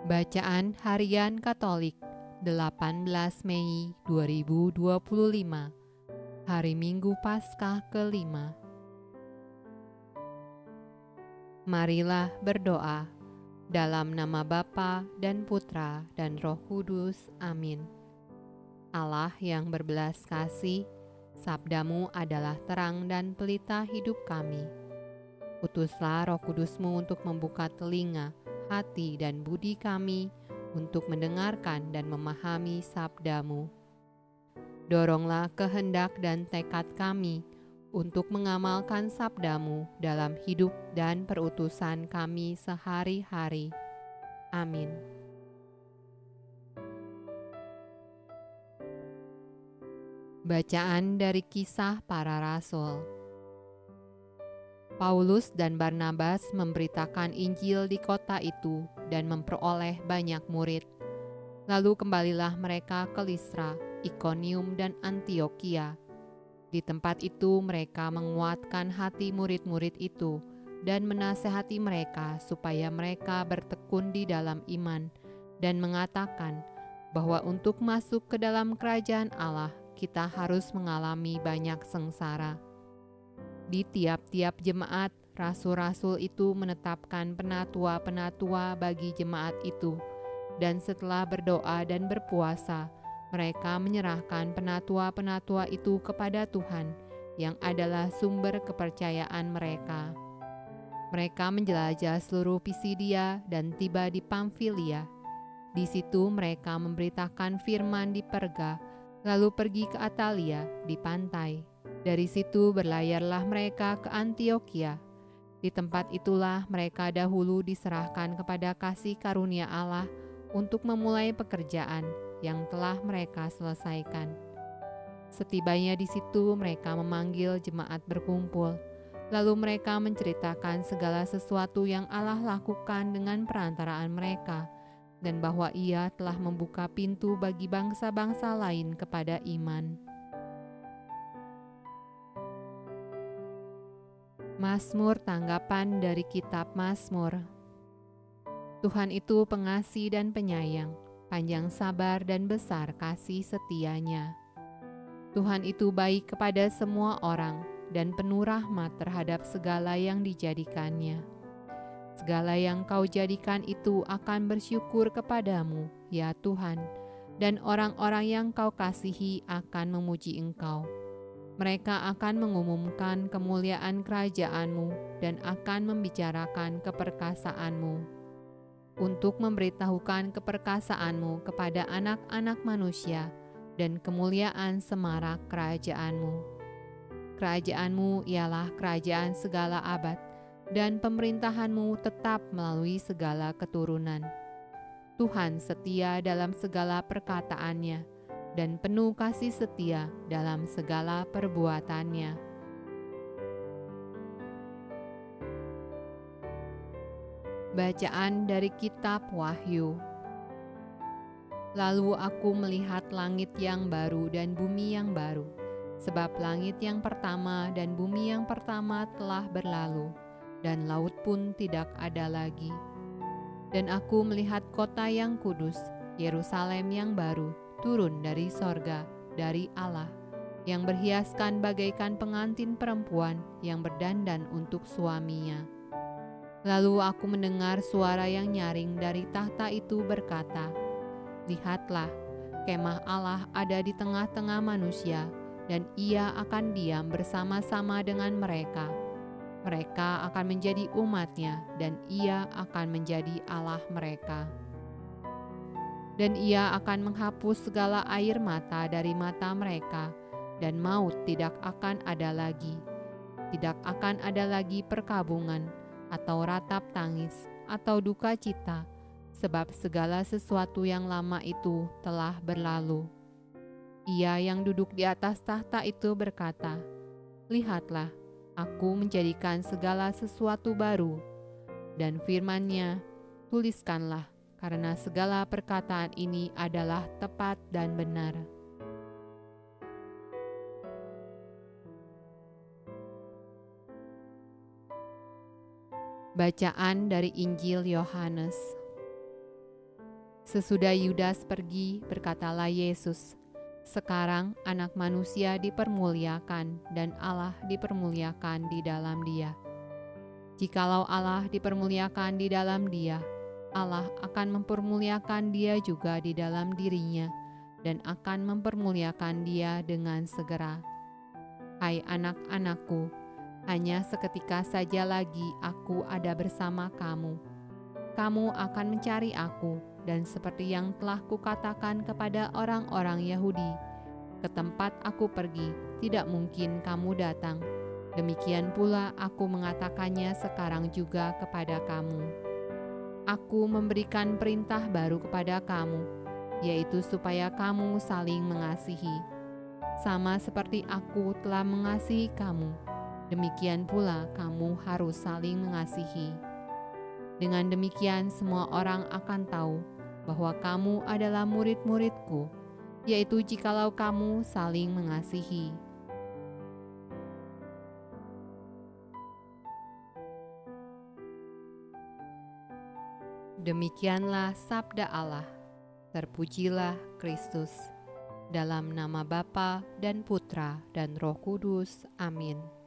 Bacaan Harian Katolik 18 Mei 2025, Hari Minggu Paskah kelima. Marilah berdoa dalam nama Bapa dan Putra dan Roh Kudus. Amin. Allah yang berbelas kasih, sabdamu adalah terang dan pelita hidup kami. Utuslah Roh Kudusmu untuk membuka telinga, hati dan budi kami untuk mendengarkan dan memahami sabdamu. Doronglah kehendak dan tekad kami untuk mengamalkan sabdamu dalam hidup dan perutusan kami sehari-hari. Amin. Bacaan dari Kisah Para Rasul. Paulus dan Barnabas memberitakan Injil di kota itu dan memperoleh banyak murid. Lalu kembalilah mereka ke Listra, Ikonium dan Antiokhia. Di tempat itu mereka menguatkan hati murid-murid itu dan menasehati mereka supaya mereka bertekun di dalam iman dan mengatakan bahwa untuk masuk ke dalam kerajaan Allah kita harus mengalami banyak sengsara. Di tiap-tiap jemaat, rasul-rasul itu menetapkan penatua-penatua bagi jemaat itu, dan setelah berdoa dan berpuasa, mereka menyerahkan penatua-penatua itu kepada Tuhan, yang adalah sumber kepercayaan mereka. Mereka menjelajah seluruh Pisidia dan tiba di Pamfilia. Di situ mereka memberitakan firman di Perga, lalu pergi ke Atalia di pantai. Dari situ berlayarlah mereka ke Antiokhia. Di tempat itulah mereka dahulu diserahkan kepada kasih karunia Allah untuk memulai pekerjaan yang telah mereka selesaikan. Setibanya di situ mereka memanggil jemaat berkumpul, lalu mereka menceritakan segala sesuatu yang Allah lakukan dengan perantaraan mereka, dan bahwa Ia telah membuka pintu bagi bangsa-bangsa lain kepada iman. Mazmur tanggapan dari kitab Mazmur. Tuhan itu pengasih dan penyayang, panjang sabar dan besar kasih setianya. Tuhan itu baik kepada semua orang dan penuh rahmat terhadap segala yang dijadikannya. Segala yang Kau jadikan itu akan bersyukur kepadamu, ya Tuhan, dan orang-orang yang Kau kasihi akan memuji Engkau. Mereka akan mengumumkan kemuliaan kerajaan-Mu dan akan membicarakan keperkasaan-Mu. Untuk memberitahukan keperkasaan-Mu kepada anak-anak manusia dan kemuliaan semarak kerajaan-Mu. Kerajaan-Mu ialah kerajaan segala abad, dan pemerintahan-Mu tetap melalui segala keturunan. Tuhan setia dalam segala perkataannya, dan penuh kasih setia dalam segala perbuatannya. Bacaan dari Kitab Wahyu. Lalu aku melihat langit yang baru dan bumi yang baru, sebab langit yang pertama dan bumi yang pertama telah berlalu, dan laut pun tidak ada lagi. Dan aku melihat kota yang kudus, Yerusalem yang baru, turun dari sorga, dari Allah, yang berhiaskan bagaikan pengantin perempuan yang berdandan untuk suaminya. Lalu aku mendengar suara yang nyaring dari tahta itu berkata, "Lihatlah, kemah Allah ada di tengah-tengah manusia, dan Ia akan diam bersama-sama dengan mereka. Mereka akan menjadi umat-Nya, dan Ia akan menjadi Allah mereka. Dan Ia akan menghapus segala air mata dari mata mereka, dan maut tidak akan ada lagi. Tidak akan ada lagi perkabungan, atau ratap tangis, atau duka cita, sebab segala sesuatu yang lama itu telah berlalu." Ia yang duduk di atas tahta itu berkata, "Lihatlah, aku menjadikan segala sesuatu baru." Dan firman-Nya, "Tuliskanlah, karena segala perkataan ini adalah tepat dan benar." Bacaan dari Injil Yohanes. Sesudah Yudas pergi, berkatalah Yesus, "Sekarang Anak Manusia dipermuliakan dan Allah dipermuliakan di dalam Dia. Jikalau Allah dipermuliakan di dalam Dia, Allah akan mempermuliakan Dia juga di dalam dirinya dan akan mempermuliakan Dia dengan segera. Hai anak-anakku, hanya seketika saja lagi aku ada bersama kamu. Kamu akan mencari aku, dan seperti yang telah kukatakan kepada orang-orang Yahudi, ke tempat aku pergi, tidak mungkin kamu datang. Demikian pula aku mengatakannya sekarang juga kepada kamu. Aku memberikan perintah baru kepada kamu, yaitu supaya kamu saling mengasihi. Sama seperti aku telah mengasihi kamu, demikian pula kamu harus saling mengasihi. Dengan demikian semua orang akan tahu bahwa kamu adalah murid-muridku, yaitu jikalau kamu saling mengasihi." Demikianlah sabda Allah. Terpujilah Kristus. Dalam nama Bapa dan Putra dan Roh Kudus. Amin.